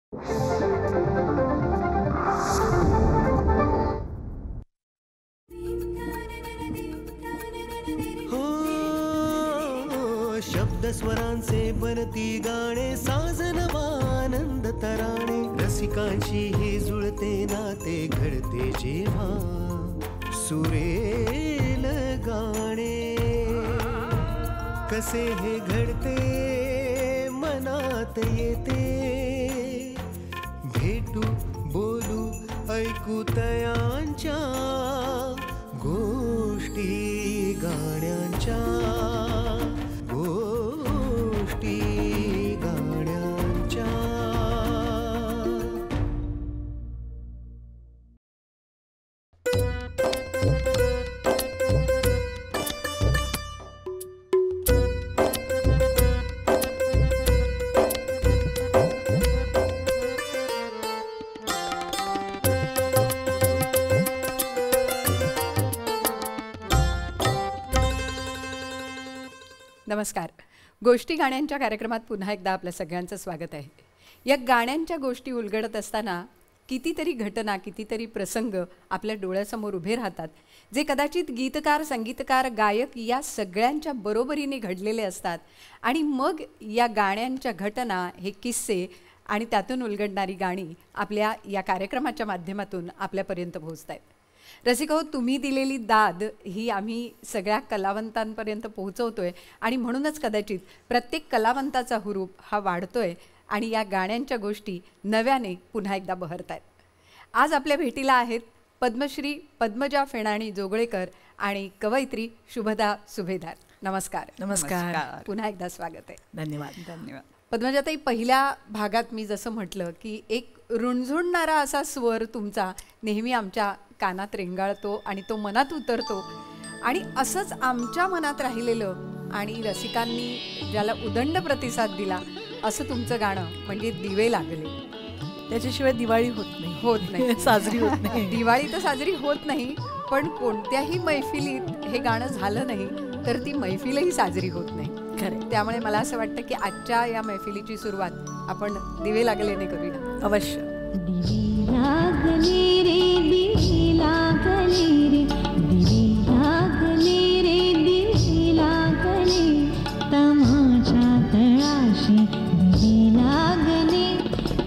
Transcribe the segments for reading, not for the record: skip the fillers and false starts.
शब्द स्वरांचे बनती गाणे, साजनवानंद तराणे, रसिकांची ही जुळते नाते घडते जेव्हा सुरेल गाणे. कसे हे घडते मनात येते, भेटू बोलू ऐकू तयांच्या गोष्टी गाण्यांच्या, गोष्टी गाण्यांच्या. नमस्कार. गोष्टी गाण्यांच्या कार्यक्रमात पुन्हा एकदा आपल्या सगळ्यांचं स्वागत आहे. या गाण्यांच्या गोष्टी उलगडत असताना कितीतरी घटना, कितीतरी प्रसंग आपल्या डोळ्यासमोर उभे राहतात, जे कदाचित गीतकार, संगीतकार, गायक या सगळ्यांच्या बरोबरीने घडलेले असतात. आणि मग या गाण्यांच्या घटना, हे किस्से आणि त्यातून उलगडणारी गाणी आपल्या या कार्यक्रमाच्या माध्यमातून आपल्यापर्यंत पोहोचत आहेत. रसिको, तुम्ही दिलेली दाद ही आम्ही सगळ्या कलावंतांपर्यंत पोहोचवतोय आणि म्हणूनच कदाचित प्रत्येक कलावंताचा हुरूप हा वाढतोय आणि या गाण्यांच्या गोष्टी नव्याने पुन्हा एकदा बहरत आहेत. आज आपल्या भेटीला आहेत पद्मश्री पद्मजा फेणाणी जोगळेकर आणि कवयित्री शुभदा सुभेदार. नमस्कार. नमस्कार. पुन्हा एकदा स्वागत आहे. धन्यवाद. धन्यवाद. पद्मजाताई, पहिल्या भागात मी जसं म्हटलं की एक रुणझुणणारा असा स्वर तुमचा नेहमी आमच्या कानात रेंगाळतो आणि तो मनात उतरतो, आणि असंच आमच्या मनात राहिलेलं आणि रसिकांनी ज्याला उदंड प्रतिसाद दिला असं तुमचं गाणं म्हणजे दिवे लागले. त्याच्याशिवाय दिवाळी होत नाही साजरी होत नाही. दिवाळी तर साजरी होत नाही, पण कोणत्याही मैफिलीत हे गाणं झालं नाही तर ती मैफिलही साजरी होत नाही. खरं. त्यामुळे मला असं वाटतं की आजच्या या मैफिलीची सुरुवात आपण दिवे लागलेने करूया. अवश्य. दिवे लागले रे, दिवे लागले रे, दिवे लागले रे, दिवे लागले, तमाच्या तळाशी दिवे लागले,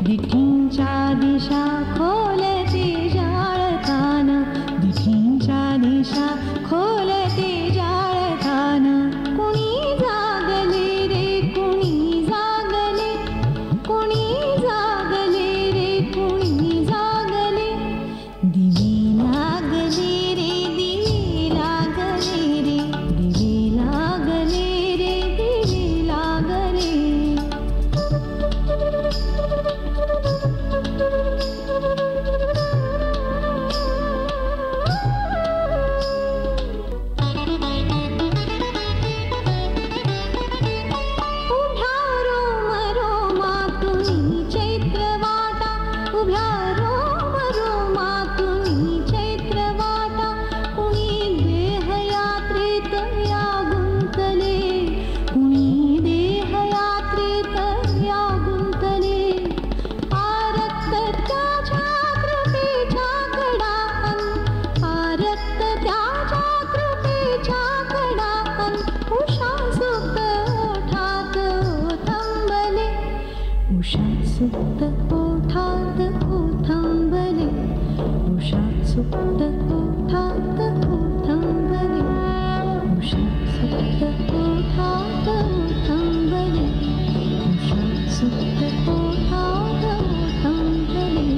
दिठींच्या दिशा खोलते जाळतान, दिठींच्या दिशा खोलते जाळतान. कुणी जागले रे, कुणी जागले, कुणी जागले रे, कुणी जागले, दिवे लागले रे, दिवे लागले रे, दिवे लागले रे, दिवे लागले. उभ्या रोम रोमातुनी चैत्रवाटा, उभ्या रोम रोमातुनी चैत्रवाटा, कुणी देहयात्रेत या गुंतले, कुणी देहयात्रेत या गुंतले. आरक्त त्याच्या कृपेच्या कडान, आरक्त त्याच्या कृपेच्या कडान, उषा सुप्त ओठात ओथंबले, उषा सुप्त ओठात ओथंबले, उषा सुप्त ओठात ओथंबले, उषा सुप्त ओठात ओथंबले, उषा सुप्त ओठात ओथंबले,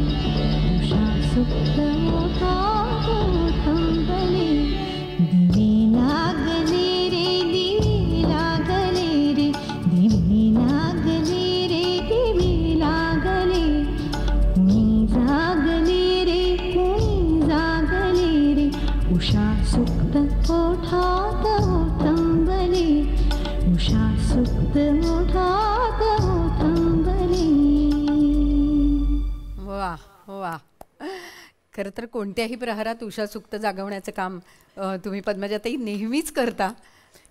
उषा सुप्त ओठात ओथंबले. दिवे लागले रे, दिवे लागले रे, दिवे लागले रे, दिवे लागले, कुणी जागले रे, कुणी जागले रे, उषा सुप्त ओठात ओथंबले, उषा सुप्त ओठात ओथंबले. वा वा. खरं तर कोणत्याही प्रहरात उषा सुक्त जागवण्याचं काम तुम्ही पद्मजाताई नेहमीच करता.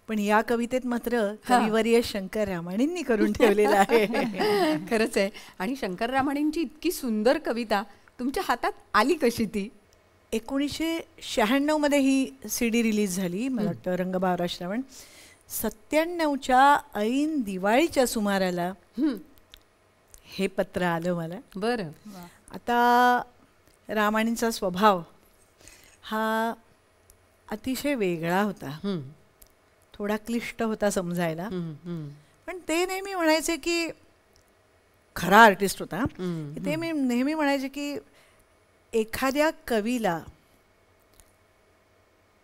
पण या कवितेत मात्र कविवर्य शंकर रामाणींनी करून ठेवलेलं आहे. खरंच आहे. आणि शंकररामाणींची इतकी सुंदर कविता तुमच्या हातात आली कशी ती? 1996 मध्ये ही CD रिलीज झाली, मला वाटतं रंगबावरा श्रावण. 97च्या ऐन दिवाळीच्या सुमाराला हे पत्र आलं मला. बरं. आता रामाणींचा स्वभाव हा अतिशय वेगळा होता, थोडा क्लिष्ट होता समजायला. पण ते नेहमी म्हणायचे की खरा आर्टिस्ट होता. ते मी नेहमी म्हणायचे की एखाद्या कवीला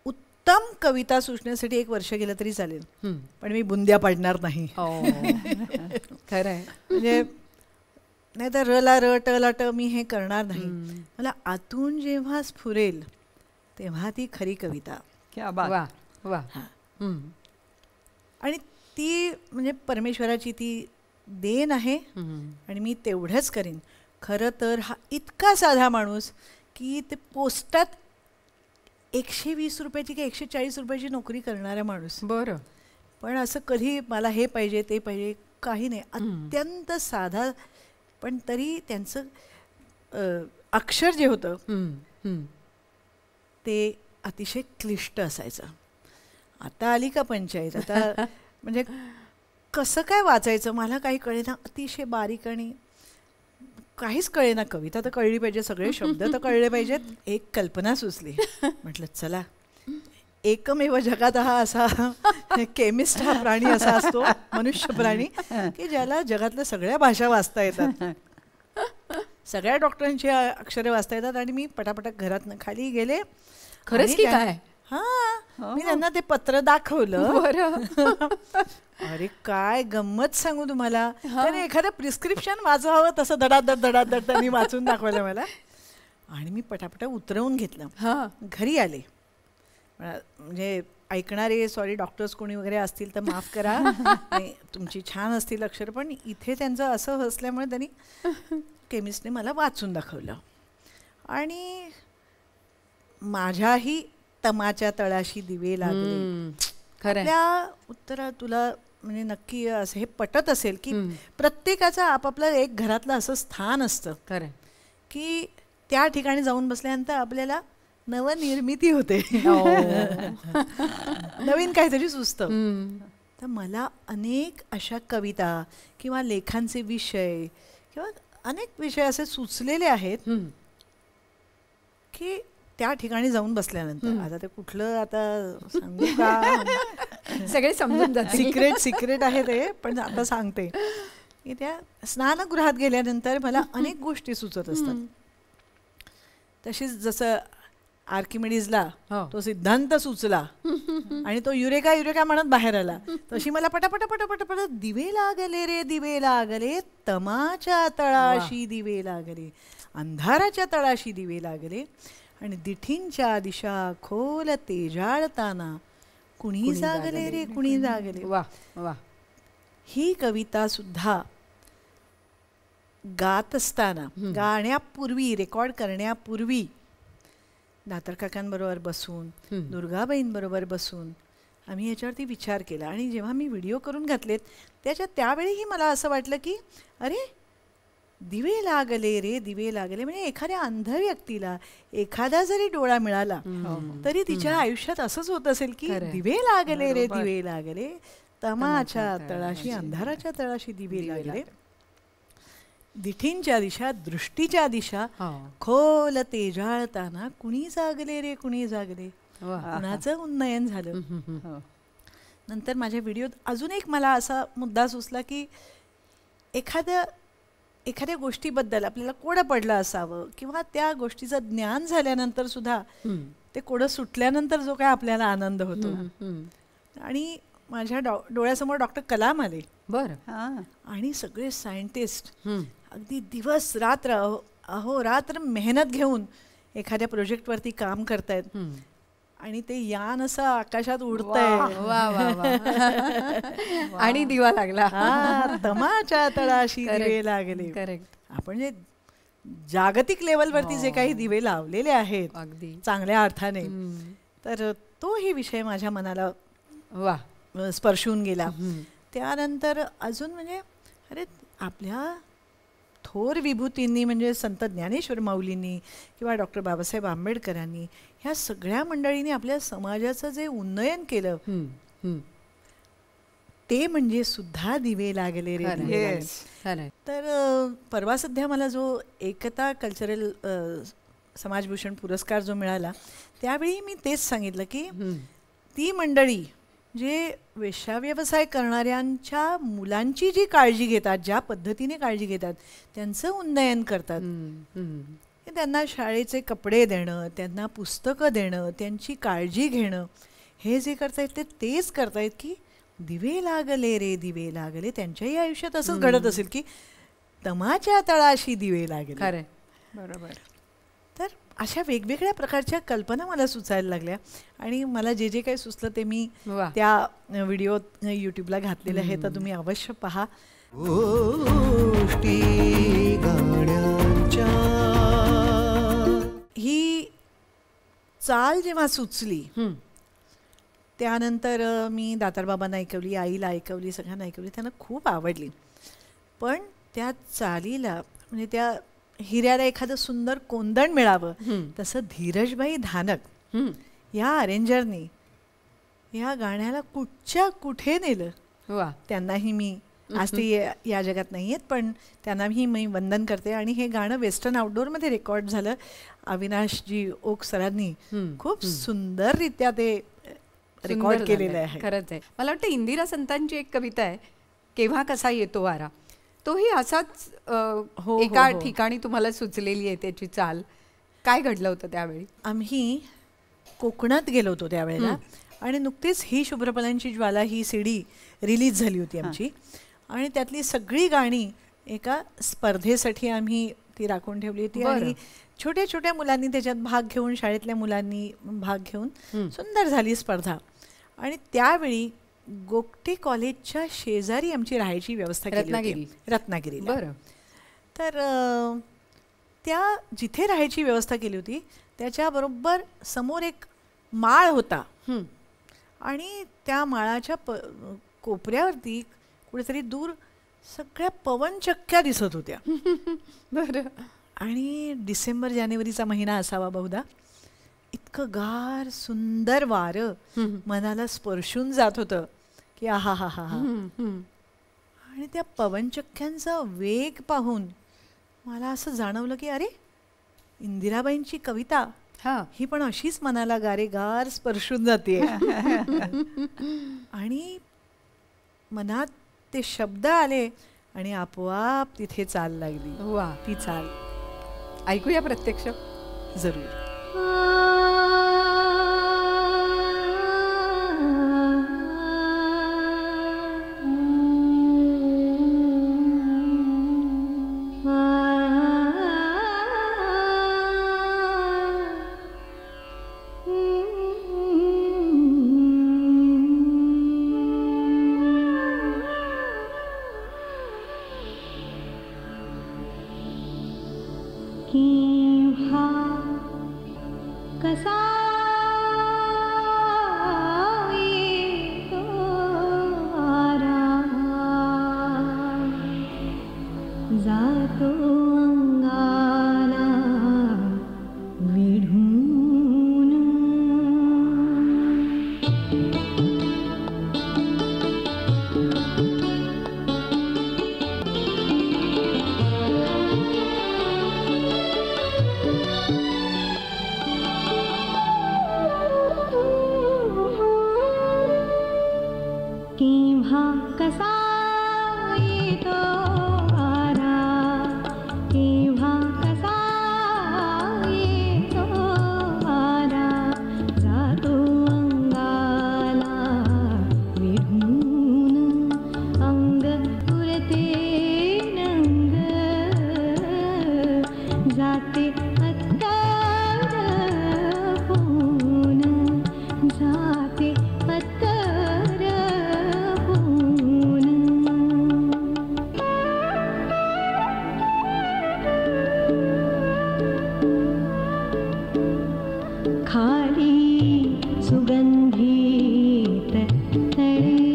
उत्तम कविता सुचण्यासाठी 1 वर्ष गेलं तरी चालेल, पण मी बुंद्या पाडणार नाही. खरं आहे. म्हणजे नाही तर रला र टला ट मी हे करणार नाही. मला आतून जेव्हा स्फुरेल तेव्हा ती खरी कविता. वा वा. आणि ती म्हणजे परमेश्वराची ती देण आहे आणि मी तेवढंच करीन. खरं तर हा इतका साधा माणूस की ते पोस्टात 120 रुपयाची की 140 रुपयाची नोकरी करणारा माणूस. बरं. पण असं कधी मला हे पाहिजे ते पाहिजे काही नाही, अत्यंत साधा. पण तरी त्यांचं अक्षर जे होतं ते अतिशय क्लिष्ट असायचं. आता आली का पंचायत. आता म्हणजे कसं काय वाचायचं मला काही कळेना. अतिशय बारीक आणि काहीच कळेना. कविता तर कळली पाहिजे, सगळे शब्द तर कळले पाहिजेत. एक कल्पना सुचली. म्हटलं चला, एकमेव जगात हा असा केमिस्ट हा प्राणी असा असतो, मनुष्य प्राणी, की ज्याला जगातल्या सगळ्या भाषा वाचता येतात, सगळ्या डॉक्टरांची अक्षरे वाचता येतात. आणि मी पटापट घरातनं खाली गेले. खरंच की काय? मी त्यांना ते पत्र दाखवलं. अरे काय गंमत सांगू तुम्हाला. त्याने एखादं प्रिस्क्रिप्शन वाचावं तसं धडाधड धडाधड त्यांनी वाचून दाखवलं मला. आणि मी पटापट उतरवून घेतलं. घरी आले. म्हणजे ऐकणारे सॉरी डॉक्टर्स कोणी वगैरे असतील तर माफ करा, तुमची छान असतील अक्षर, पण इथे त्यांचं असं असल्यामुळे त्यांनी केमिस्टने मला वाचून दाखवलं. आणि माझ्याही तमाच्या तळाशी दिवे लागले. आपल्या उत्तरात तुला म्हणजे नक्की असं हे पटत असेल की प्रत्येकाचं आपापलं एक घरातलं असं स्थान असतं. खरं की त्या ठिकाणी जाऊन बसल्यानंतर आपल्याला नवनिर्मिती होते. नवीन काहीतरी सुचतं. तर मला अनेक अशा कविता किंवा लेखांचे विषय किंवा अनेक विषय असे सुचलेले आहेत की त्या ठिकाणी जाऊन बसल्यानंतर. आता ते कुठलं आता सांगू का, सगळे समजून जाते. सिक्रेट आहे ते, पण आता सांगते की त्या स्नानगृहात गेल्यानंतर मला अनेक गोष्टी सुचत असतात. तशीच जसं आर्किमिडीजला तो सिद्धांत सुचला आणि तो युरेका युरेका म्हणत बाहेर आला, तशी मला पटापट पटापट पट दिवे लागले रे दिवे लागले, तमाच्या तळाशी दिवे लागले, अंधाराच्या तळाशी दिवे लागले, आणि दिठींच्या दिशा खोल तेजाळताना कुणी जागले रे कुणी जागले. वा वा. ही कविता सुद्धा गात असताना, गाण्यापूर्वी, रेकॉर्ड करण्यापूर्वी दातर काकांबरोबर बसून, दुर्गाबाईंबरोबर बसून आम्ही याच्यावरती विचार केला. आणि जेव्हा मी व्हिडिओ करून घातलेत त्यावेळीही मला असं वाटलं की अरे दिवे लागले रे दिवे लागले, म्हणजे एखाद्या अंध व्यक्तीला एखादा जरी डोळा मिळाला तरी तिच्या आयुष्यात असंच होत असेल की दिवे लागले रे दिवे लागले, तमाच्या तळाशी अंधाराच्या तळाशी दिवे लागले, दिठींच्या दिशा दृष्टीच्या दिशा खोल तेजाळताना कुणी जागले रे कुणी जागले. कुणाचं उन्नयन झालं. नंतर माझ्या व्हिडिओत अजून एक मला असा मुद्दा सुचला की एखाद्या गोष्टीबद्दल आपल्याला कोडं पडलं असावं किंवा त्या गोष्टीचं ज्ञान झाल्यानंतर सुद्धा ते कोडं सुटल्यानंतर जो काय आपल्याला आनंद होतो. आणि माझ्या डोळ्यासमोर डॉक्टर कलाम आले. बरं. आणि सगळे सायंटिस्ट अगदी दिवस रात्र अहोरात्र मेहनत घेऊन एखाद्या प्रोजेक्टवरती काम करतायत. आणि ते यान असं आकाशात उडतंय. आणि दिवा लागला. तमाच्या तळाशी दिवे लागले. करेक्ट. आपण जे जागतिक लेवलवरती जे काही दिवे लावलेले आहेत अगदी चांगल्या अर्थाने, तर तोही विषय माझ्या मनाला वा स्पर्शून गेला. त्यानंतर अजून म्हणजे अरे आपल्या थोर विभूतींनी म्हणजे संत ज्ञानेश्वर माऊलींनी किंवा डॉक्टर बाबासाहेब आंबेडकरांनी ह्या सगळ्या मंडळींनी आपल्या समाजाचं जे उन्नयन केलं ते म्हणजे सुद्धा दिवे लागले रे दिवे लागले. तर परवा सध्या मला जो एकता कल्चरल समाजभूषण पुरस्कार जो मिळाला त्यावेळी मी तेच सांगितलं की ती मंडळी जे वेश्याव्यवसाय करणाऱ्यांच्या मुलांची जी काळजी घेतात, ज्या पद्धतीने काळजी घेतात, त्यांचं उन्नयन करतात. त्यांना शाळेचे कपडे देणं, त्यांना पुस्तकं देणं, त्यांची काळजी घेणं, हे जे करतायत ते तेच करतायत की दिवे लागले रे दिवे लागले. त्यांच्याही आयुष्यात असंच घडत असेल की तमाच्या तळाशी दिवे लागले. खरं, बरोबर. तर अशा वेगवेगळ्या प्रकारच्या कल्पना मला सुचायला लागल्या आणि मला जे जे काही सुचलं ते मी त्या व्हिडिओ यूट्यूबला घातलेले आहे, तर तुम्ही अवश्य पहा. गोष्टी गाण्यांच्या. ही चाल जेव्हा सुचली त्यानंतर मी दातारबाबांना ऐकवली, आईला ऐकवली, सगळ्यांना ऐकवली. त्यांना खूप आवडली. पण त्या चालीला म्हणजे त्या हिऱ्याला एखादं सुंदर कोंदण मिळावं तसं धीरजबाई धानक या अरेंजरनी या गाण्याला कुठच्या कुठे नेलं. त्यांनाही मी आज ते या जगात नाही आहेत पण त्यांनाही मी वंदन करते. आणि हे गाणं वेस्टर्न आउटडोअरमध्ये रेकॉर्ड झालं. अविनाशजी ओक सरांनी खूप सुंदररित्या ते रेकॉर्ड केलेलं आहे. खरंच आहे. मला वाटतं इंदिरा संतांची एक कविता आहे, केव्हा कसा येतो वारा, तोही असाच एका ठिकाणी तुम्हाला सुचलेली आहे त्याची चाल. काय घडलं होतं त्यावेळी? आम्ही कोकणात गेलो होतो त्यावेळेला आणि नुकतीच ही शुभ्रफलांची ज्वाला ही सीडी रिलीज झाली होती आमची आणि त्यातली सगळी गाणी एका स्पर्धेसाठी आम्ही ती राखून ठेवली होती. आणि छोट्या छोट्या मुलांनी त्याच्यात भाग घेऊन, शाळेतल्या मुलांनी भाग घेऊन सुंदर झाली स्पर्धा. आणि त्यावेळी गोगटे कॉलेजच्या शेजारी आमची राहायची व्यवस्था केली, रत्नागिरीला. तर त्या जिथे राहायची व्यवस्था केली होती त्याच्याबरोबर समोर एक माळ होता आणि त्या माळाच्या कोपऱ्यावरती कुठेतरी दूर सगळ्या पवनचक्क्या दिसत होत्या. बरं. आणि डिसेंबर जानेवारीचा महिना असावा बहुधा. इतकं गार सुंदर वारं मनाला स्पर्शून जात होतं की आहा हा हा हा. आणि त्या पवनचक्क्यांचा वेग पाहून मला असं जाणवलं की अरे इंदिराबाईंची कविता ही पण अशीच मनाला गारेगार स्पर्शून जाते. आणि मनात ते शब्द आले आणि आपोआप तिथे चाल लागली. ती चाल ऐकूया प्रत्यक्ष. जरूर. खाली सुगंधित तळे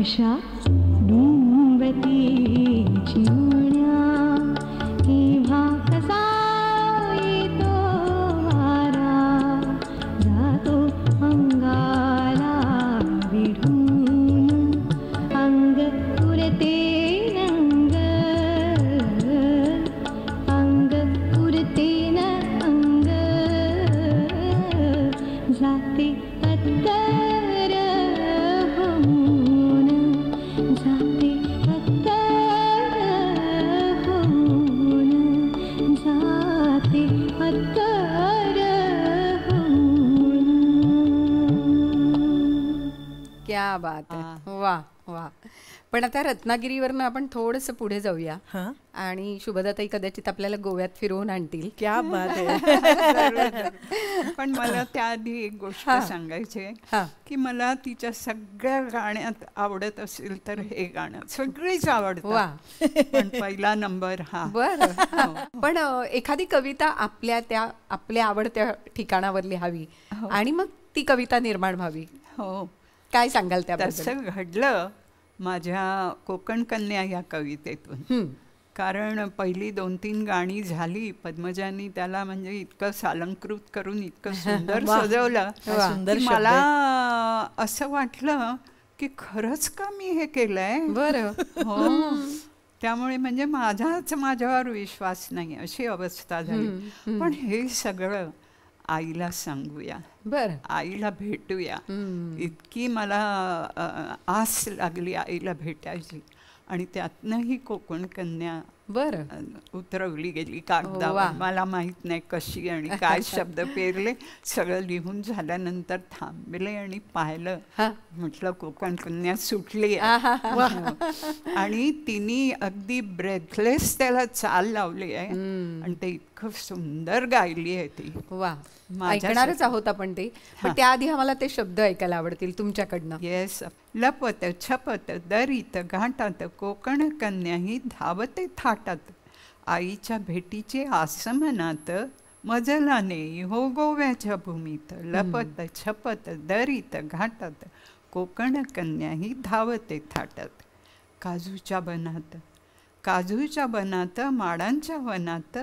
कशा डुंबती चिमण्या केव्हा कसा येतो वारा जातो अंगाला विढून अंग पुरते रंग अंग पुरते न अंग जाते अत्तर होऊन जाते अत्तर होऊन जाते अत्तर होऊन. क्या बात आहे. वा वा. पण आता रत्नागिरीवरनं आपण थोडंसं पुढे जाऊया हां आणि शुभदाताई कदाचित आपल्याला गोव्यात फिरवून आणतील. क्या बात आहे. पण मला त्याआधी एक गोष्ट सांगायची आहे हां. की मला तिच्या सगळ्या गाण्यात आवडत असेल तर हे गाणं सगळीच आवडतं. वा. पण पहिला नंबर हा. बरं. पण एखादी कविता आपल्या आवडत्या ठिकाणावर लिहावी आणि मग ती कविता निर्माण व्हावी. हो, काय सांगाल त्याबद्दल? तसं घडलं माझ्या कोकण कन्या या कवितेतून. कारण पहिली 2-3 गाणी झाली, पद्मजानी त्याला म्हणजे इतकं सालंकृत करून इतकं सुंदर सजवलं सुंदर की मला असं वाटलं की खरंच का मी हे केलंय. बरं. हो, त्यामुळे म्हणजे माझ्यावर विश्वास नाही अशी अवस्था झाली. पण हे सगळं आईला सांगूया, बरं. आईला भेटूया, इतकी मला आस लागली आईला भेटायची. आणि त्यातनंही कोकण कन्या बरं. उतरवली गेली कागदावर. मला माहित नाही कशी आणि काय शब्द पेरले. सगळं लिहून झाल्यानंतर थांबले आणि पाहिलं. म्हटलं कोकण कन्या सुटली आहे. आणि तिने अगदी ब्रेथलेस त्याला चाल लावली आहे आणि ते इतकं सुंदर गायली आहे ती. वा. ऐकणारच आहोत आपण ते. पण त्याआधी आम्हाला ते शब्द ऐकायला आवडतील तुमच्याकडनं. येस. लपत छपत दरीत घाटात कोकण कन्या ही धावते थाटात. आईच्या भेटीचे आसमनात मजला नेई हो गोव्याच्या भूमीत. लपत छपत दरीत घाटात कोकण कन्या ही धावते थाटात. काजूच्या बनात माडांच्या वनात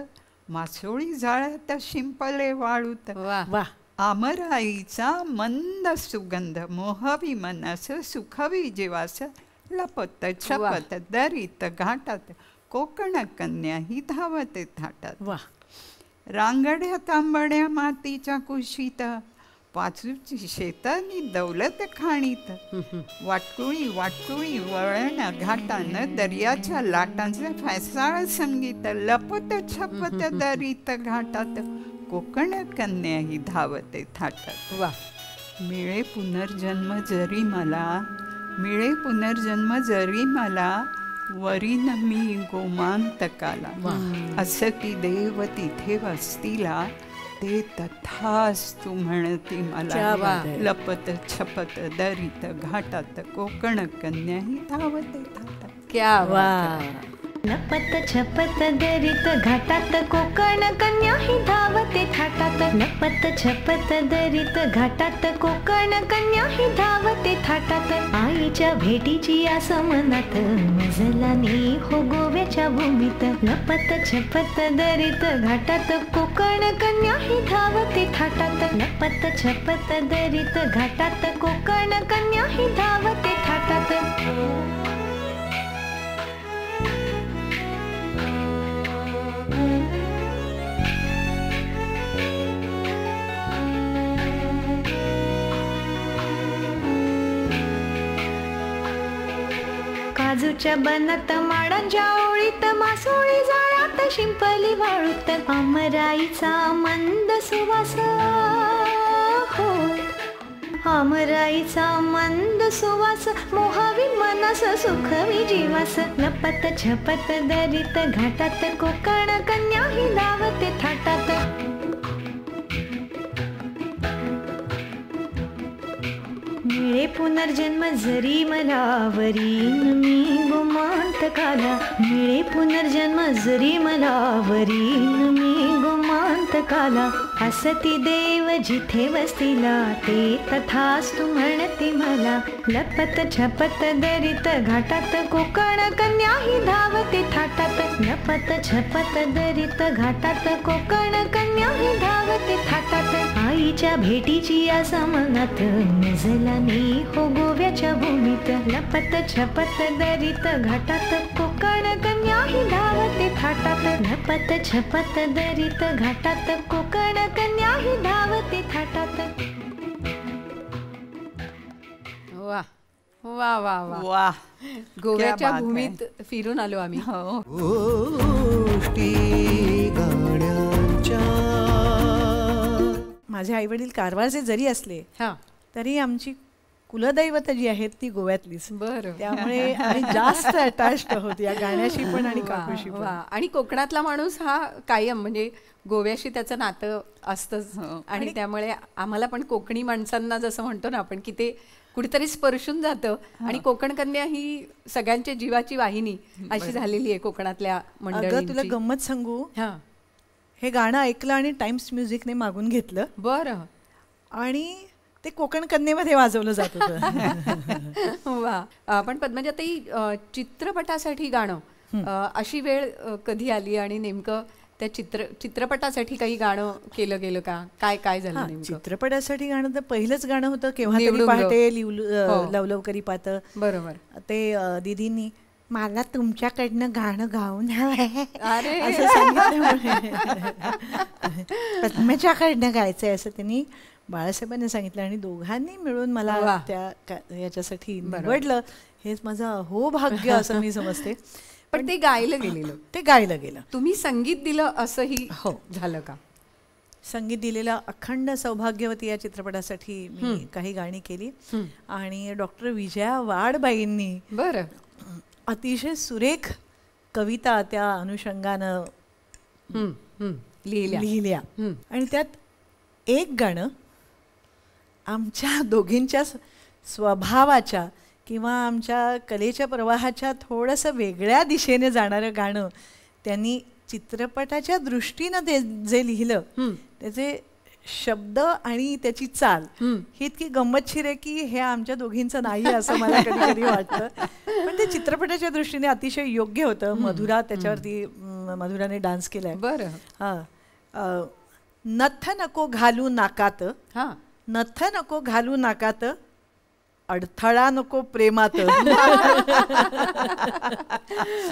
मासोळी जाळ्यात शिंपले वाळूत. वा. आमराईचा मंद सुगंध मोहवी मनस सुखवी जीवास. लपत छपत दरीत घाटात कोकण कन्या ही धावते थाटात. वा. रांगड्या तांबड्या मातीच्या कुशीत पाचूची शेतानी दौलत खाणीत. वाटकुळी वळण घाटानं दर्याच्या लाटांचे फैसाळ संगीत. लपत छपत दरीत घाटात कोकण कन्या ही धावते थाटात. वा. मिळे पुनर्जन्म जरी मला वरीन मी गोमांतकाला. असं की देव तिथे वस्तीला ते तथास्तु म्हणती मला. लपत छपत दरीत घाटात कोकण कन्या ही धावते थाटात. क्या वा. लपत छपत दरीत घाटात कोकण कन्या ही धावते थाटात. लपत छपत दरीत घाटात कोकण कन्या ही धावते थाटात. आईच्या भेटीची आस मनात मजला नेई हो गोव्याच्या भूमीत. लपत छपत दरीत घाटात कोकण कन्या ही धावते थाटात. लपत छपत दरीत घाटात कोकण कन्या ही धावते थाटात. काजूच्या बनात माडांच्या ओळीत मासोळी जाळ्यात शिंपली वाळूत. आमराईचा मंद सुवास हो आमराईचा मंद सुवास मोहावी मनस सुखवी जीवास. लपत छपत दरीत घाटात कोकण कन्या ही धावते थाटात. मिळे पुनर्जन्म जरी मला वरीन मी गोमांत गोमांत काला मिळे पुनर्जन्म जरी मला वरील मी गोमांत काला हसती देव जिथे वसतिला ते तथास्तु म्हणती मला लपत छपत दरीत घाटात कोकण कन्या ही धावते थाटात लपत छपत दरीत घाटात कोकण कन्या ही धावते थाटात आईच्या भेटीची आस मनात मजला मी हो गोव्याच्या भूमीत लपत छपत दरीत घाटात कोकण कन्या ही धावते थाटात लपत छपत दरीत घाटात कोकण कन्या ही धावते थाटात. वा वा वा वा वा, गोव्याच्या क्या बात भूमीत फिरून आलो आम्ही. हो. गोष्टी गाण्यांच्या. माझे आईवडील कारवारचे जरी असले हा तरी आमची कुलदैवत जी आहेत ती गोव्यातलीच. बरं. त्यामुळे आम्ही जास्त अटॅच्ड आहोत या गाण्याशी पण आणि काकूशी पण. वा. आणि कोकणातला माणूस हा कायम म्हणजे गोव्याशी त्याचं नातं असतंच. आणि त्यामुळे आम्हाला पण कोकणी माणसांना जसं म्हणतो ना आपण की ते कुठेतरी स्पर्शून जातं. आणि कोकण कन्या ही सगळ्यांच्या जीवाची वाहिनी अशी झालेली आहे कोकणातल्या अगं तुला मंडळींची. गंमत सांगू, हा हे गाणं ऐकलं आणि टाइम्स म्युझिकने मागून घेतलं बरं. आणि ते कोकण कन्येमध्ये वाजवलं जात होतं. वा. पण पद्मजाताई चित्रपटासाठी गाणं अशी वेळ कधी आली आणि नेमकं त्या चित्रपटासाठी काही गाणं केलं गेलं का? काय काय झालं नेमकं? चित्रपटासाठी गाणं तर पहिलंच गाणं होतं केव्हा तरी निवडून पहाटे हो. लवलवकरी पात. बरोबर. ते दीदींनी मला तुमच्याकडनं गाणं गाऊन हवंय अरे असं सांगितलं. पद्मजाकडनं गायचंय असं त्यांनी बाळासाहेबांनी सांगितलं आणि दोघांनी मिळून मला त्या याच्यासाठी निवडलं. हेच माझं अहोभाग्य असं मी समजते. पण ते गायलं गेलेलं, ते गायलं गेलं. तुम्ही संगीत दिलं असंही हो झालं का? संगीत दिलेला अखंड सौभाग्यवती या चित्रपटासाठी मी काही गाणी केली आणि डॉक्टर विजया वाडबाईंनी बरं अतिशय सुरेख कविता त्या अनुषंगानं लिहिल्या. आणि त्यात एक गाणं आमच्या दोघींच्या स्वभावाच्या किंवा आमच्या कलेच्या प्रवाहाच्या थोडंसं वेगळ्या दिशेने जाणारं गाणं त्यांनी चित्रपटाच्या दृष्टीनं ते जे लिहिलं त्याचे शब्द आणि त्याची चाल ही इतकी गंमतशीर आहे की हे आमच्या दोघींचं नाही असं मला कधी कधी वाटतं. पण ते चित्रपटाच्या दृष्टीने अतिशय योग्य होतं. मधुरा त्याच्यावरती मधुराने डान्स केलाय. बरं. हां. नथ नको घालू नाकात, हां नथ नको घालू नाकात, अडथळा नको प्रेमात.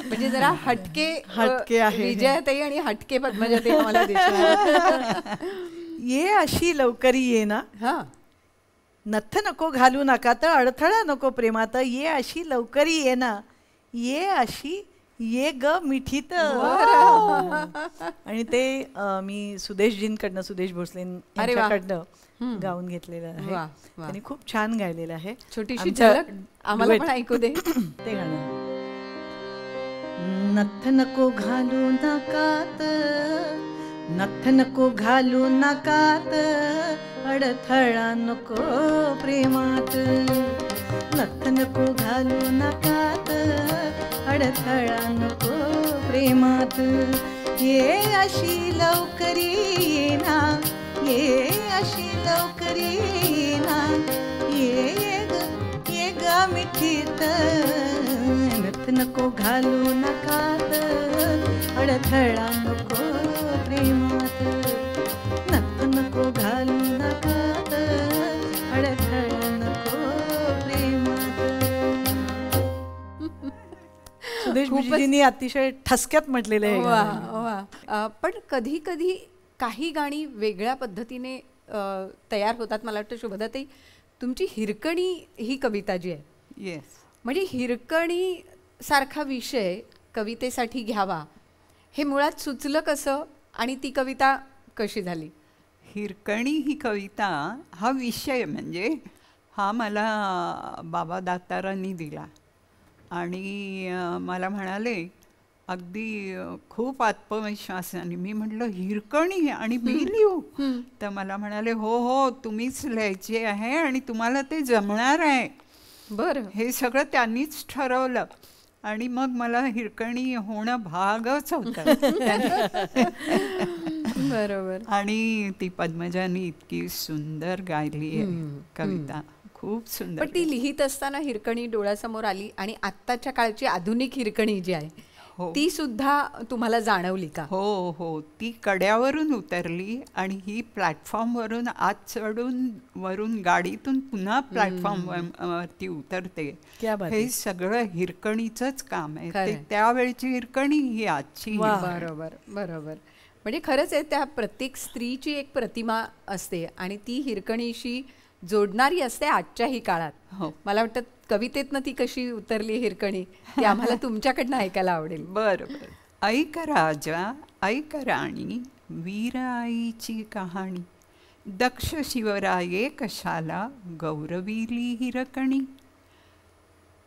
म्हणजे जरा हटके आहे विजयाताई आणि हटके पद्मजाताई मला दिसतात. ये अशी लवकरी ये ना, हां नथ नको घालू नाकात, अडथळा नको प्रेमात, ये अशी लवकरी ये ना, ये अशी ये ग मिठीत. आणि ते मी सुदेशजींकडनं, सुदेश भोसले यांच्याकडनं गाऊन घेतलेलं आहे. त्यांनी खूप छान गायलेलं आहे. छोटीशी झलक आम्हाला पण ऐकू दे. ते गाणं. नथ नको घालू नाकात, नथ नको घालू नाकात, अडथळा नको प्रेमात, नथ नको घालू नाकात, अडथळा नको प्रेमात, ये अशी लवकरी येना, ये अशी लवकरी येना, ये ग मिठीत, नथ नको घालू नाकात, अडथळा नको प्रेमात, नथ नको घालू नाकात, अडथळा नको प्रेमात. सुदेश भुजबळजींनी अतिशय ठसक्यात म्हटलेलं आहे. पण कधी कधी काही गाणी वेगळ्या पद्धतीने तयार होतात. मला वाटतं शुभदाताई तुमची हिरकणी ही कविता जी आहे, येस, म्हणजे हिरकणी सारखा विषय कवितेसाठी घ्यावा हे मुळात सुचलं कसं आणि ती कविता कशी झाली? हिरकणी ही कविता हा विषय म्हणजे हा मला बाबा दातारांनी दिला आणि मला म्हणाले अगदी खूप आत्मविश्वासाने. मी म्हटलं हिरकणी आणि मी लिहू? तर मला म्हणाले हो हो तुम्हीच लिहायचे आहे आणि तुम्हाला ते जमणार आहे. बरं. हे सगळं त्यांनीच ठरवलं आणि मग मला हिरकणी होणं भागच होतं. बरोबर. आणि ती पद्मजानी इतकी सुंदर गायली आहे कविता, खूप सुंदर. पण ती लिहित असताना हिरकणी डोळ्यासमोर आली आणि आत्ताच्या काळची आधुनिक हिरकणी जी आहे ती सुद्धा तुम्हाला जाणवली का? हो हो, ती कड्यावरून उतरली आणि ही प्लॅटफॉर्मवरून आत चढून वरून गाडीतून पुन्हा प्लॅटफॉर्मवरती उतरते. हे सगळं हिरकणीचंच काम आहे. ते त्यावेळची हिरकणी ही आजची. बरोबर बरोबर. म्हणजे खरंच आहे, त्या प्रत्येक स्त्रीची एक प्रतिमा असते आणि ती हिरकणीशी जोडणारी असते आजच्याही काळात. मला वाटतं कवितेतनं ती कशी उतरली हिरकणी ती आम्हाला तुमच्याकडनं ऐकायला आवडेल. बरं. ऐक राजा ऐक राणी, वीर आईची कहाणी. दक्ष शिवराये कशाला गौरविली हिरकणी.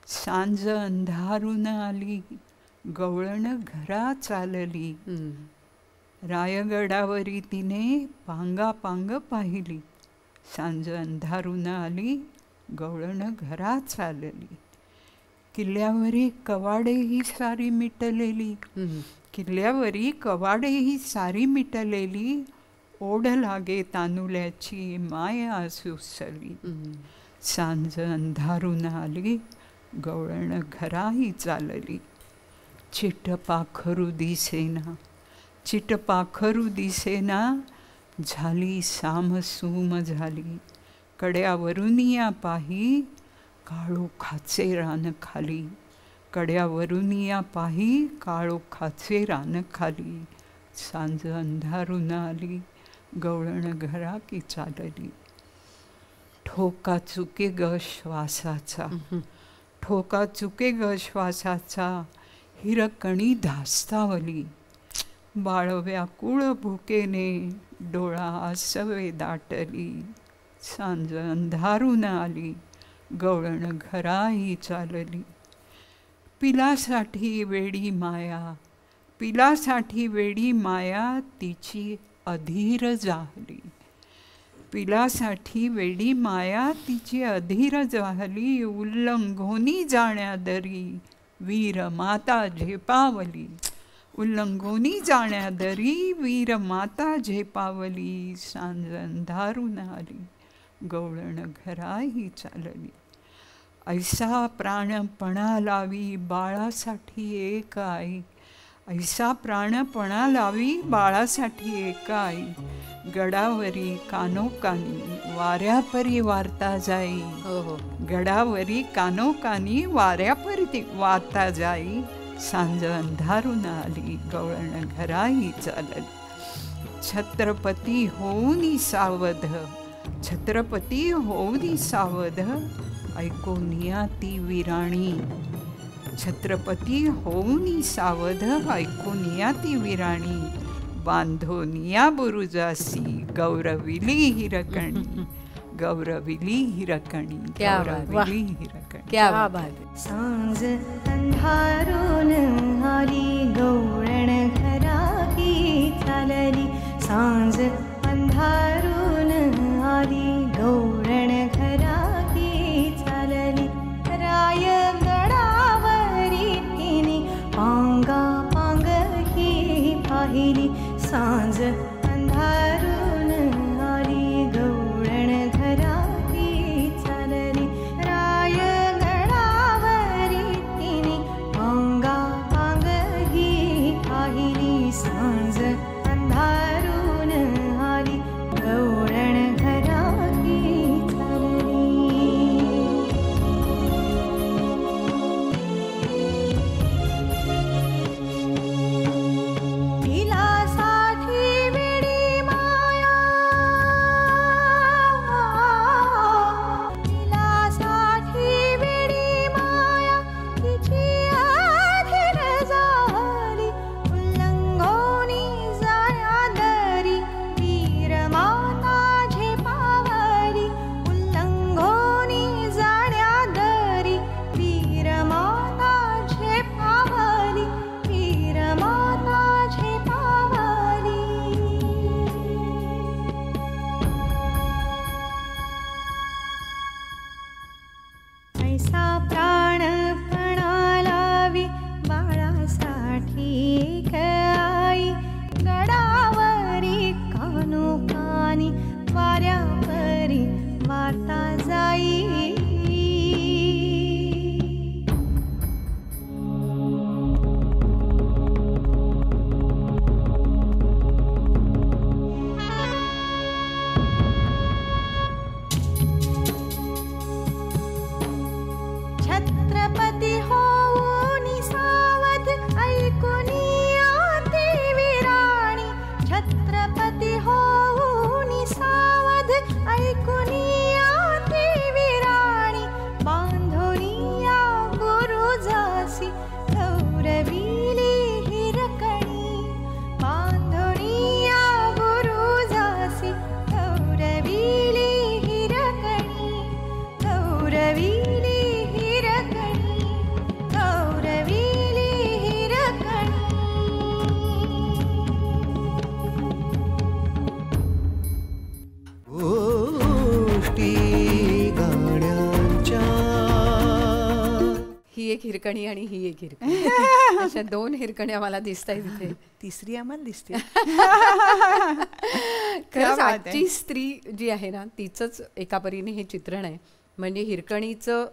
सांज अंधारून आली, गवळण घरा चालली. रायगडावरी तिने पांगा पांग पाहिली. सांज अंधारून आली, गवळण घरात चालली. किल्ल्यावरी कवाडे ही सारी मिटलेली. किल्ल्यावरी कवाडे ही सारी मिटलेली. ओढ लागे तानुल्याची माया सुसली. सांज अंधारून आली, गवळण घराही चालली. चिटपाखरू दिसेना, चिटपाखरू दिसेना. झाली सामसूम झाली. कड्यावरून या पाही, काळोखाचे रान खाली. कड्यावरून या पाही, काळोखाचे रान खाली. सांज अंधारून आली, गवळण घरा की चालली. ठोका चुके ग श्वासाचा, ठोका चुके ग श्वासाचा. हिरकणी धास्तावली. बाळ व्याकुळ भुकेने, डोळा आसवे दाटली. सांज अंधारून आली, गवळण घराही चालली. पिलासाठी वेडी माया, पिलासाठी वेडी माया. तिची अधीर जाहली. पिलासाठी वेडी माया, तिची अधीर जाहली. उल्लंघोनी जाण्यादरी, वीर माता झेपावली. उल्लंघोनी जाण्यादरी, वीर माता झेपावली. सांज अंधारून आली, गवळण घराही चालली. ऐसा प्राणपणा लावी, बाळासाठी एक आई. ऐसा प्राणपणा लावी, बाळासाठी एक आई. गडावरी कानोकानी, वाऱ्यापरी वार्ता जाई. गडावरी कानोकानी, वाऱ्यापरी वार्ता जाई. सांज अंधारून आली, गवळण घराही चालली. छत्रपती होऊनी सावध, छत्रपती होऊनी सावध. ऐकोनिया ती विराणी. छत्रपती होऊनी सावध, ऐकोनिया ती विराणी. बांधोनिया बुरुजासी, गौरविली हिरकणी. गौरविली हिरकणी, गौरविली हिरकणी. क्या बात. सांज अंधारून आली, गवळण घराही चालली. सांज अंधारून आली, गवळण घराही चालली. रायगडावरी तिने पांगा पांग ही पाहिली. सांज अंधारून आली, गवळण घराही चालली. रायगडावरी तिने पांगा पांग ही पाहिली. सांज अंधारून आली, गवळण घराही चालली. तिलासाठी वेडी माया, तिलासाठी वेडी माया. तिची अधीर झाली, उल्लंघोनी हिरकणी आणि ही एक हिरकणी. अशा 2 हिरकण्या मला दिसत आहेत इथे. तिसरी आम्हाला दिसते. खरंच आजची स्त्री जी आहे ना तिचंच एका परीने हे चित्रण आहे. म्हणजे हिरकणीचं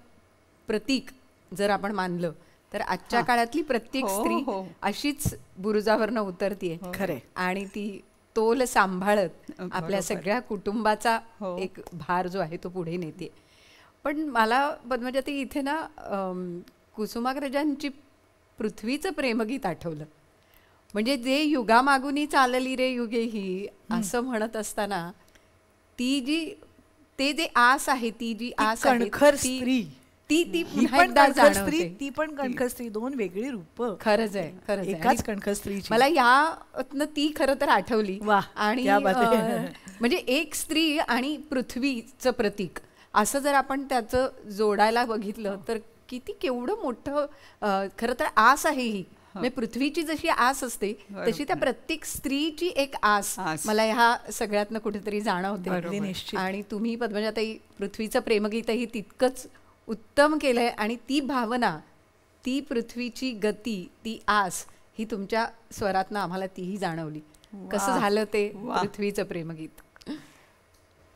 प्रतीक जर आपण मानलं तर आजच्या काळातली प्रत्येक स्त्री अशीच बुरुजावरनं उतरतीये खरे. आणि ती तोल सांभाळत आपल्या सगळ्या कुटुंबाचा एक भार जो आहे तो पुढे नेते. पण मला पद्मजाताई इथे ना कुसुमाग्रजांची पृथ्वीचं प्रेमगीत आठवलं. म्हणजे जे युगामागुनी चालली रे युगे ही असं म्हणत असताना ती जी ते जे आस आहे ती जी आस आहे कणखर स्त्री ती पुन्हा एकदा जाणवते. ती पण कणखर स्त्री, 2 वेगळी रूप. खरंच आहे, खरंच आहे. एकाच कणखर स्त्रीची मला यातनं ती खरं तर आठवली. आणि म्हणजे एक स्त्री आणि पृथ्वीचं प्रतीक असं जर आपण त्याचं जोडायला बघितलं तर किती केवढं मोठं खरं तर आस आहे ही. म्हणजे पृथ्वीची जशी आस असते तशी त्या प्रत्येक स्त्रीची एक आस मला ह्या सगळ्यातनं कुठेतरी जाणवते. आणि तुम्ही पद्मजाताई पृथ्वीचं प्रेमगीतही तितकंच उत्तम केलंय. आणि ती भावना, ती पृथ्वीची गती, ती आस ही तुमच्या स्वरातनं आम्हाला तीही जाणवली. कसं झालं ते पृथ्वीचं प्रेमगीत?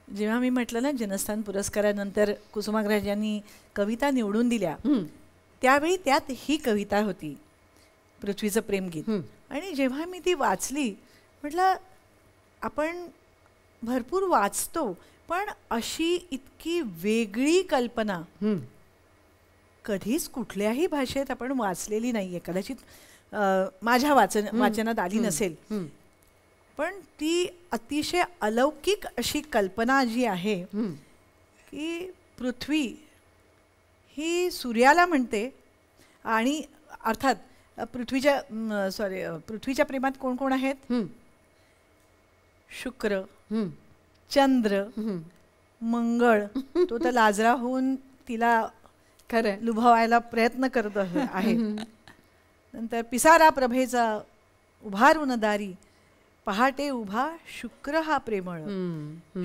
जेव्हा मी म्हटलं ना जनस्थान पुरस्कारानंतर कुसुमाग्रजांनी कविता निवडून दिल्या त्यावेळी त्यात ही कविता होती, पृथ्वीचं प्रेमगीत. आणि जेव्हा मी ती वाचली म्हटलं आपण भरपूर वाचतो पण अशी इतकी वेगळी कल्पना कधीच कुठल्याही भाषेत आपण वाचलेली नाहीये. कदाचित माझ्या वाचनात आली नसेल, पण ती अतिशय अलौकिक अशी कल्पना जी आहे की पृथ्वी ही सूर्याला म्हणते. आणि अर्थात पृथ्वीच्या प्रेमात कोण कोण आहेत? शुक्र, चंद्र, मंगळ. तो तर लाजरा होऊन तिला खरं लुभावायला प्रयत्न करत आहे. नंतर पिसारा प्रभेचा उभारून दारी, पहाटे उभा शुक्र हा प्रेमळ.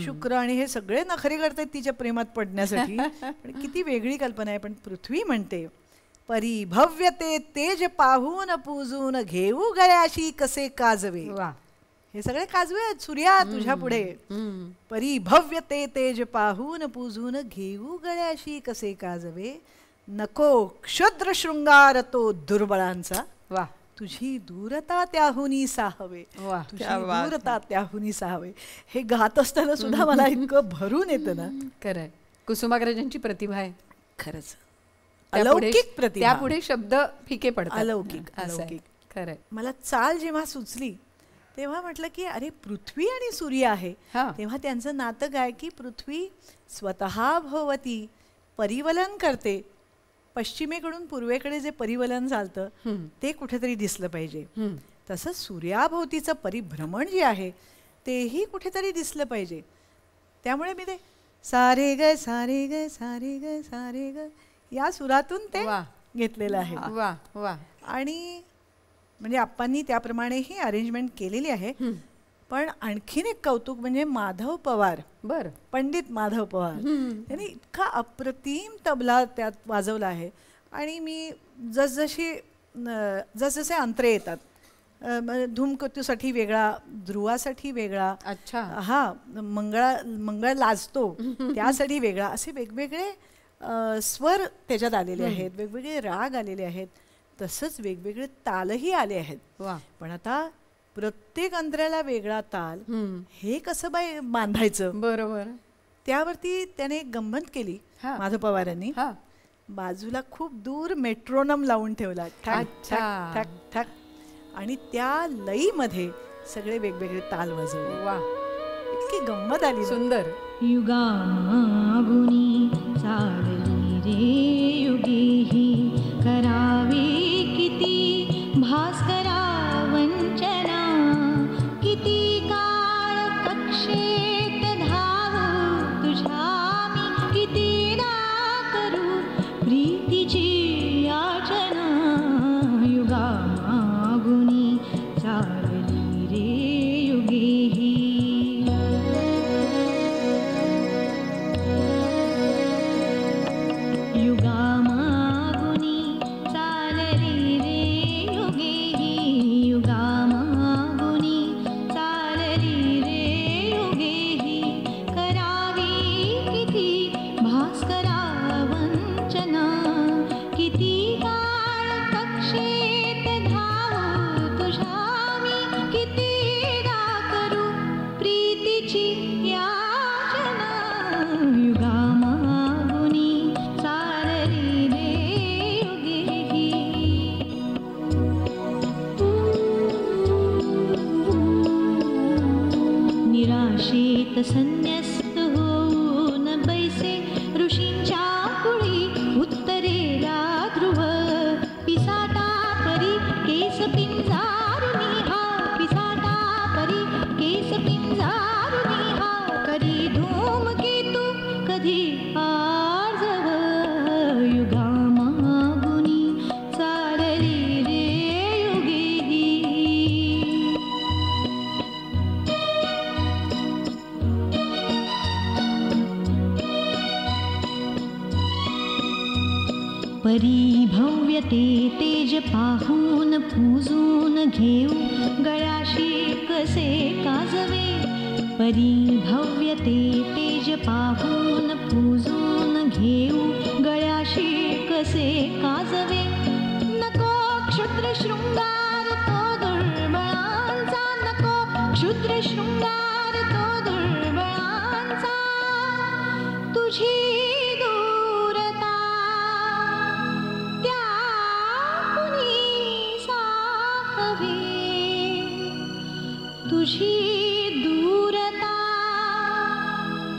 शुक्र आणि हे सगळे नखरे करतात तिच्या प्रेमात पडण्यासाठी. पण किती वेगळी कल्पना आहे. पण पृथ्वी म्हणते परी भव्य ते तेज पाहून पूजून घेऊ गळ्याशी कसे काजवे. हे सगळे काजवे आहेत सूर्या तुझ्या पुढे. परी भव्य ते तेज पाहून पूजून घेऊ गळ्याशी कसे काजवे. नको क्षुद्र शृंगार तो दुर्बळांचा, तुझी दूरता त्याहुनी साहवे. तुझी दूरता त्याहुनी साहवे. हे गात असताना सुद्धा मला इतकं भरून येतं ना. खरंय, कुसुमाग्रजांची प्रतिभा आहे खरंच, अलौकिक प्रतिभा. त्यापुढे शब्द फिके पडतात. अलौकिक अलौकिक. खरंय. मला चाल जेव्हा सुचली तेव्हा म्हटलं की अरे पृथ्वी आणि सूर्य आहे, तेव्हा त्यांचं नातं काय की पृथ्वी स्वतः भोवती परिवलन करते. पश्चिमेकडून पूर्वेकडे जे परिवलन चालतं ते कुठेतरी दिसलं पाहिजे. तसंच सूर्याभोवतीचं परिभ्रमण जे आहे तेही कुठेतरी दिसलं पाहिजे. त्यामुळे मी ते सारे ग सारे ग सारे ग सारे ग या सुरातून ते घेतलेलं आहे. वा वा. आणि म्हणजे आप्पांनी त्याप्रमाणे ही अरेंजमेंट केलेली आहे. पण आणखीन एक कौतुक म्हणजे माधव पवार, पंडित माधव पवार यांनी इतका अप्रतिम तबला त्यात वाजवला आहे. आणि मी जसजसे अंतरे येतात, धूमकेतूसाठी वेगळा, ध्रुवासाठी वेगळा, मंगळ लाजतो त्यासाठी वेगळा, असे वेगवेगळे स्वर त्याच्यात आलेले आहेत, वेगवेगळे राग आलेले आहेत, तसंच वेगवेगळे तालही आले आहेत. पण आता प्रत्येक अंतऱ्याला वेगळा ताल, हे कसं बांधायचं? बरोबर. त्यावरती त्याने गंमत केली माधव पवारांनी. बाजूला खूप दूर मेट्रोनम लावून ठेवला, ठक ठक ठक ठक, आणि त्या लईमध्ये सगळे वेगवेगळे ताल वाजवले. वा, इतकी गंमत आली. सुंदर. युगामागुनी चालली रे युगेही, करावी किती भास्करा वंचना, किती काळ कक्षेत धावू तुझ्या मी, कितीदा करू प्रीतीची याचना. युगामागुनी चालली रे युगेही. युगामागुनी आकाशेत संन्यस्त होऊन बैसे ऋषींच्या कुळी उत्तरेला ध्रुव पिसाटा परी केस पिंजारुनी हा पिसाटा परी केस पिंजारुनी हा कधी धूमकेतू कधी आजव युगामागुनी चालली रे युगेही परी भव्य ते तेज पाहून पूजून घेऊ गळ्याशी कसे काजवे परी भव्य ते तेज पाहून पूजून घेऊ गळ्याशी कसे काजवे नको क्षुद्र शृंगार तो दुर्बळांचा नको क्षुद्र शृंगार तो दुर्बळांचा तुझी दूरता त्याहुनी साहवे तुझी दूरता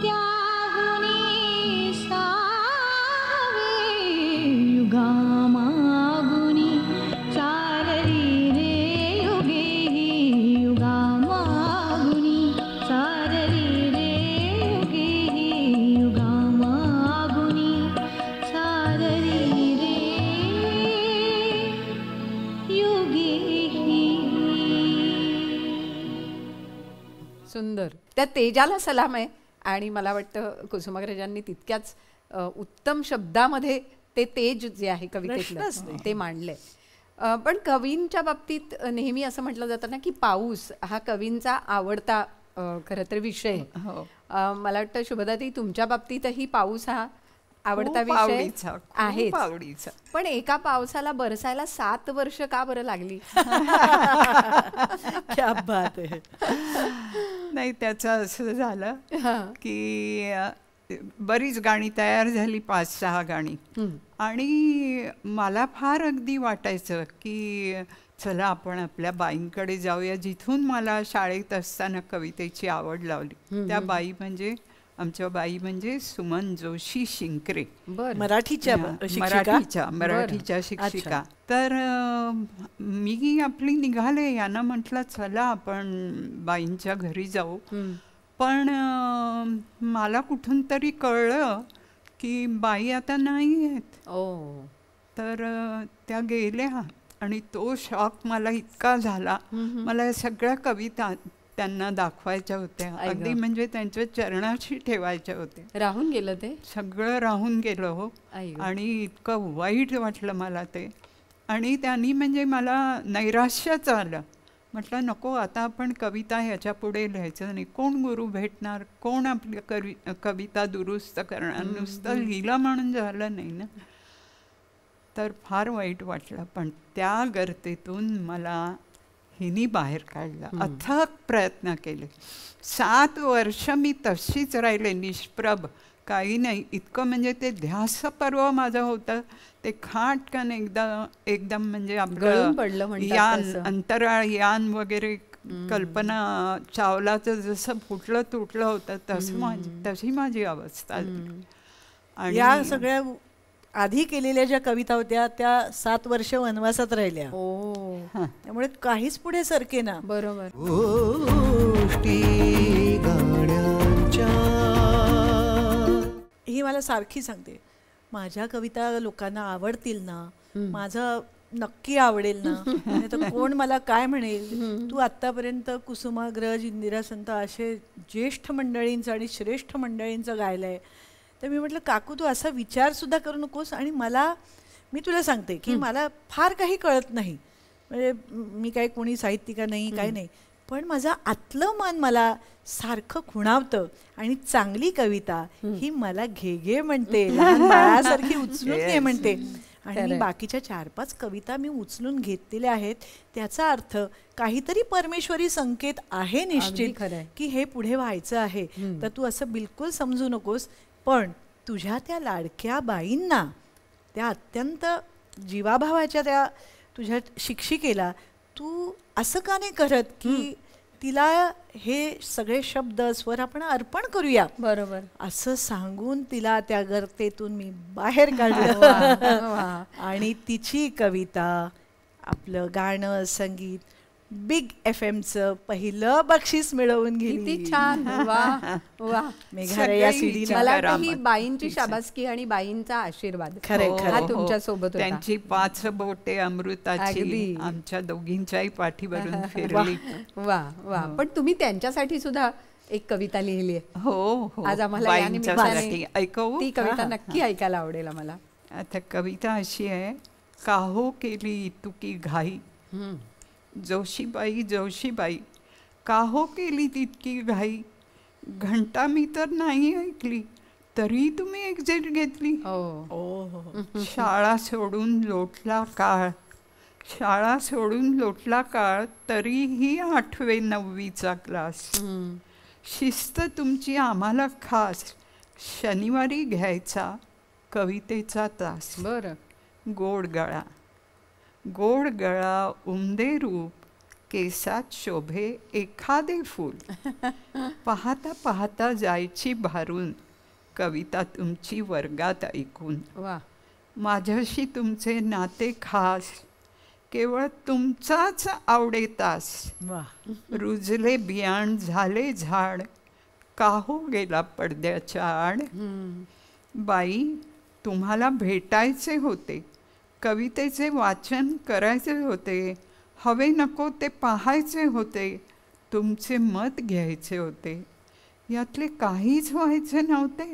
त्याहुनी साहवे युगामागुनी चालली रे युगेही युगामागुनी चालली रे युगेही युगामागुनी चालली रे युगेही. सुंदर. त्या तेजाला सलाम आहे. आणि मला वाटतं कुसुमाग्रजांनी तितक्याच उत्तम शब्दामध्ये ते तेज जे आहे कवितेतलं ते मांडलंय. पण कवींच्या बाबतीत नेहमी असं म्हटलं जातं ना की पाऊस हा कवींचा आवडता खरं तर विषय. मला वाटतं शुभदाताई तुमच्या बाबतीतही पाऊस हा आवडता विषय आहे. पण एका पावसाला बरसायला 7 वर्ष का बरं लागली? क्या बात आहे. नाही, त्याचं असं झालं की बरीच गाणी तयार झाली, 5-6 गाणी. आणि मला फार अगदी वाटायचं की चला आपण आपल्या बाईंकडे जाऊया, जिथून मला शाळेत असताना कवितेची आवड लावली. त्या बाई म्हणजे आमच्या बाई म्हणजे सुमन जोशी शिंकरे, मराठीच्या शिक्षिका. तर मी आपली निघाले, यांना म्हटलं चला आपण बाईंच्या घरी जाऊ. पण मला कुठून तरी कळलं की बाई आता नाही आहेत. तर त्या गेल्या आणि तो शॉक मला इतका झाला. मला सगळ्या कविता त्यांना दाखवायच्या होत्या, अगदी म्हणजे त्यांच्या चरणाशी ठेवायच्या होत्या. राहून गेलं ते सगळं, राहून गेलं हो. आणि इतकं वाईट वाटलं मला ते. आणि त्यांनी म्हणजे मला नैराश्यच आलं. म्हटलं नको, आता आपण कविता ह्याच्या पुढे लिहायचं नाही. कोण गुरु भेटणार, कोण आपली कविता दुरुस्त करणार, नुसतं लिहिलं म्हणून झालं नाही ना. तर फार वाईट वाटलं. पण त्या गर्तेतून मला हिनी बाहेर काढलं. अथक प्रयत्न केले. 7 वर्ष मी तशीच राहिले, निष्प्रभ, काही नाही. इतकं म्हणजे ते ध्यासपर्व माझं होतं. ते खाटकन एकदम म्हणजे आपलं यान, अंतराळ यान वगैरे, कल्पना चावलाचं जसं फुटलं तुटलं होतं तशी माझी अवस्था. आणि या सगळ्या आधी केलेल्या ज्या कविता होत्या त्या 7 वर्ष वनवासात राहिल्या. त्यामुळे काहीच पुढे सरके ना. बरोबर. ही मला सारखी सांगते, माझ्या कविता लोकांना आवडतील ना, माझं नक्की आवडेल ना, नाही तर कोण मला काय म्हणेल. तू आतापर्यंत कुसुमाग्रज, इंदिरा संत असे ज्येष्ठ मंडळींचं आणि श्रेष्ठ मंडळींचं गायलंय. तर मी म्हटलं काकू तू असा विचार सुद्धा करू नकोस. आणि मी तुला सांगते की मला फार काही कळत नाही, म्हणजे मी काही कोणी साहित्यिका नाही, काही नाही. पण माझं आतलं मन मला सारखं खुणावतं. आणि चांगली कविता ही मला घे म्हणते, लहान बाळासारखी उचलून घे म्हणते. आणि मी बाकीच्या 4-5 कविता मी उचलून घेतलेल्या आहेत. त्याचा अर्थ काहीतरी परमेश्वरी संकेत आहे निश्चित की हे पुढे व्हायचं आहे. तर तू असं बिलकुल समजू नकोस. पण तुझ्या त्या लाडक्या बाईंना, त्या अत्यंत जीवाभावाच्या त्या तुझ्या शिक्षिकेला तू असं का नाही करत की तिला हे सगळे शब्द स्वर आपण अर्पण करूया बरोबर. असं सांगून तिला त्या गर्तेतून मी बाहेर वा. काढलं. आणि तिची कविता, आपलं गाणं, संगीत बिग FM-चं पहिलं बक्षीस मिळवून किती गेली. छान. वा वा. मेघालय या सगळी CD मला वाटतं ही करामत. बाईंची शाबासकी आणि बाईंचा आशीर्वाद खरंय, खरंय. हा तुमच्या सोबत होता. त्यांची 5 बोटे अमृताची अगदी. आमच्या दोघींच्याही पाठीवरून फिरली. वा वा. पण तुम्ही त्यांच्यासाठी सुद्धा एक कविता लिहिली आहे. हो हो, आज आम्हाला या बाईंच्यासाठी निमित्ताने ऐकवू. ती कविता नक्की ऐकायला आवडेल आम्हाला. आता कविता अशी आहे. काहो केली इतुकी घाई, जोशीबाई जोशीबाई, काहो केली तितकी घाई, घंटा मी तर नाही ऐकली, तरी तुम्ही एक्झिट घेतली. शाळा सोडून लोटला काळ, शाळा सोडून लोटला काळ, तरीही 8वे 9वीचा क्लास. शिस्त तुमची आम्हाला खास, शनिवारी घ्यायचा कवितेचा तास. बरं. गोड गळा, गोड गळा, उमदे रूप, केसात शोभे एखादे फूल, पाहता पाहता जायची भारून, कविता तुमची वर्गात ऐकून. वा. माझ्याशी तुमचे नाते खास, केवळ तुमचाच आवडे तास. वा. रुजले बियाण झाले झाड, काहो गेला पडद्याच्या आड. बाई तुम्हाला भेटायचे होते, कवितेचे वाचन करायचे होते, हवे नको ते पाहायचे होते, तुमचे मत घ्यायचे होते, यातले काहीच व्हायचे नव्हते.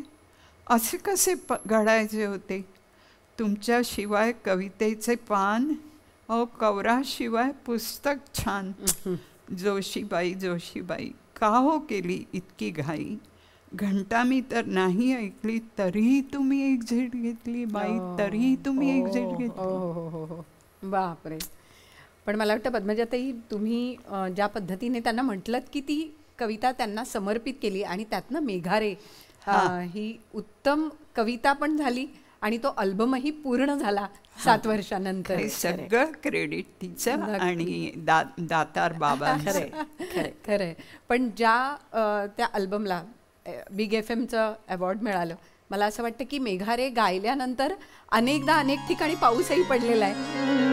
असे कसे घडायचे होते? तुमच्याशिवाय कवितेचे पान, कवराशिवाय पुस्तक छान. जोशीबाई जोशीबाई, का हो केली इतकी घाई, घंटा मी तर नाही ऐकली, तरीही तुम्ही एक्झिट घेतली. बाई, तरीही तुम्ही एक्झिट घेतली. हो. बापरे. पण मला वाटतं पद्मजाताई, तुम्ही ज्या पद्धतीने त्यांना म्हटलं की ती कविता त्यांना समर्पित केली आणि त्यातनं मेघारे ही उत्तम कविता पण झाली आणि तो अल्बमही पूर्ण झाला 7 वर्षानंतर. हे सगळं क्रेडिट तिचं आणि दातार बाबा. खरंय. पण ज्या त्या अल्बमला बिग FM-चं अवॉर्ड मिळालं, मला असं वाटतं की मेघारे गायल्यानंतर अनेकदा अनेक ठिकाणी पाऊसही पडलेला आहे.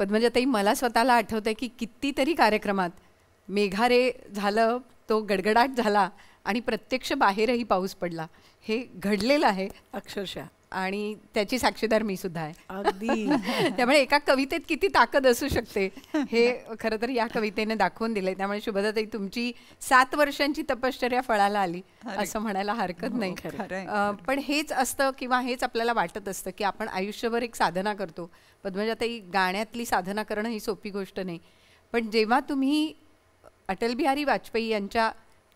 पद्मजाताई, मला स्वतःला आठवतंय की कितीतरी कार्यक्रमात मेघारे झालं, तो गडगडाट झाला आणि प्रत्यक्ष बाहेरही पाऊस पडला. हे घडलेलं आहे अक्षरशः. आणि त्याची साक्षीदार मी सुद्धा आहे. अगदी. त्यामुळे एका कवितेत किती ताकद असू शकते हे खरं तर या कवितेने दाखवून दिलंय. त्यामुळे शुभदाताई, तुमची 7 वर्षांची तपश्चर्या फळाला आली असं म्हणायला हरकत नाही. पण हेच असतं किंवा हेच आपल्याला वाटत असतं की आपण आयुष्यभर एक साधना करतो. पद्मजाताई, गाण्यातली साधना करणं ही सोपी गोष्ट नाही. पण जेव्हा तुम्ही अटल बिहारी वाजपेयी यांच्या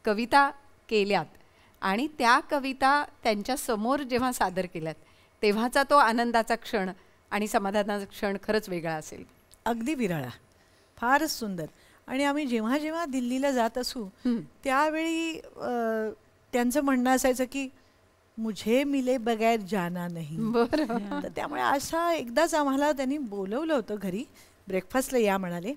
कविता केल्यात आणि त्या कविता त्यांच्या समोर जेव्हा सादर केल्यात, तेव्हाचा तो आनंदाचा क्षण आणि समाधानाचा क्षण खरंच वेगळा असेल. अगदी विरळा, फारच सुंदर. आणि आम्ही जेव्हा जेव्हा दिल्लीला जात असू त्यावेळी त्यांचं म्हणणं असायचं की मुझे मिले बगैर जाना नहीं. बरं. तर त्यामुळे असा एकदाच आम्हाला त्यांनी बोलवलं होतं घरी, ब्रेकफास्टला या म्हणाले.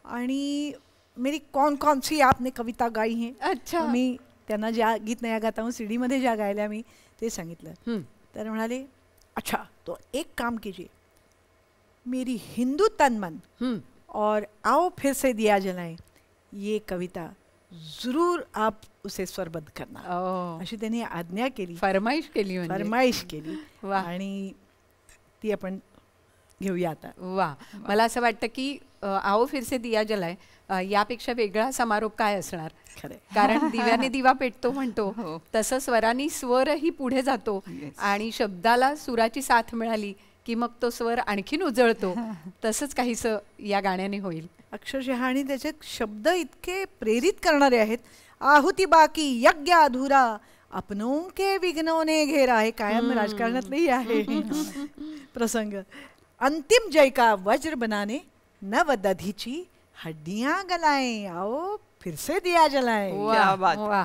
आणि मेरी कौन कौन सी आपने कविता गाई है. अच्छा. मी त्यांना ज्या गीत नया गाता हूँ सीडी मध्ये ज्या गायल्या मी ते सांगितलं. तर म्हणाले, अच्छा तो एक काम कीजिए, मेरी हिंदू तन मन और आओ फिर से दिया जलाएं, ये कविता जरूर आप उसे स्वरबद्ध करना. अशी त्यांनी आज्ञा केली, फरमाईश केली. फरमाईश केली. वा. आणि ती आपण घेऊया आता. वा. मला असं वाटतं की आओ फिर से दिया जलाय यापेक्षा वेगळा समारोप काय असणार. खरंय. कारण दिव्याने दिवा पेटतो म्हणतो तसं स्वरांनी स्वरही पुढे जातो आणि शब्दाला सुराची साथ मिळाली की मग तो स्वर आणखीन उजळतो. तसंच काहीसं या गाण्याने होईल अक्षरशः. आणि त्याचे शब्द इतके प्रेरित करणारे आहेत. आहुती बाकी यज्ञ अधुरा अपनों के विघ्नों ने घेरा. हे कायम राजकारणातलेही आहे प्रसंग. अंतिम जय का वज्र बनाने नव दधीची हड्डियां गलाएं, आओ फिर से दिया जलाएं. वा.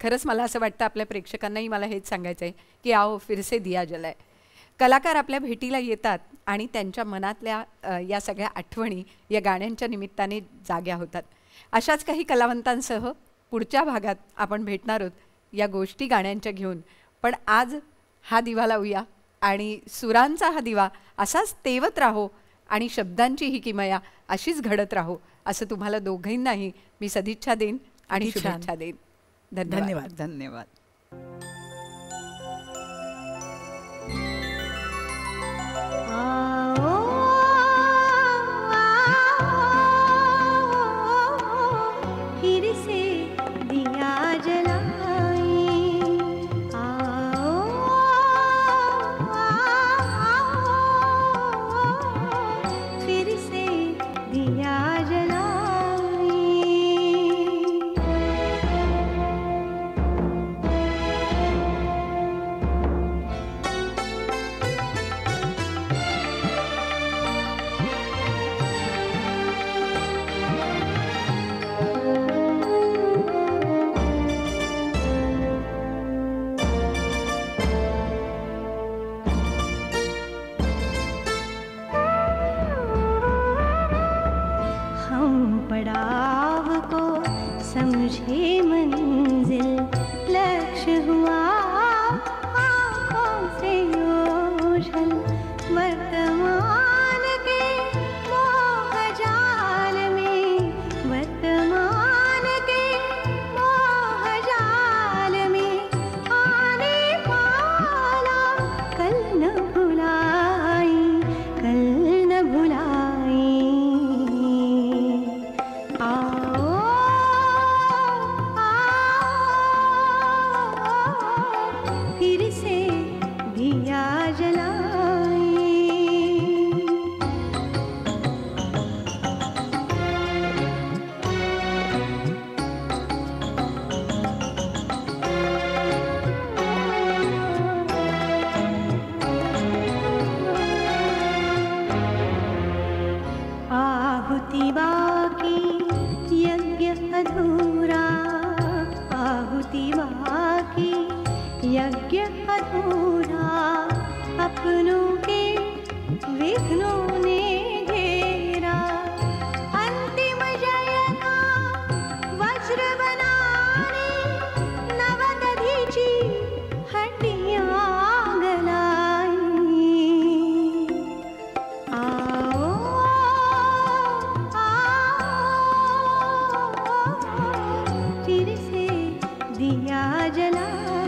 खरंच मला असं वाटतं आपल्या प्रेक्षकांनाही मला हेच सांगायचं आहे की आओ फिर से दिया जलाय. कलाकार आपल्या भेटीला येतात आणि त्यांच्या मनातल्या या सगळ्या आठवणी या गाण्यांच्या निमित्ताने जाग्या होतात. अशाच काही कलावंतांसह पुढच्या भागात आपण भेटणार आहोत या गोष्टी गाण्यांच्या घेऊन. पण आज हा दिवा लावूया आणि सुरांचा हा दिवा असाच तेवत राहो आणि शब्दांची ही किमया अशीच घडत राहो असं तुम्हाला दोघींनाही मी सदिच्छा देईन आणि शुभेच्छा देईन. धन्यवाद. धन्यवाद. फिर से दिया जलाएं, फिर से दिया जलाएं. पड़ाव को समझे मंजिल, लक्ष्य हुआ आँखों से ओझल. वर्तमान के मोह जाल में, वर्तमान के मोह जाल में आने वाला कल न भुलाई, कल न भुलाई. फिर से दिया जलाएं. आहुति बाकी यज्ञ अधूरा, आहुति बाकी यज्ञ अधूरा. अपनों के विघ्नों ने घेरा. अंतिम जय का वज्र बनाने नव दधीची हड्डियां गलाई. आओ गाजला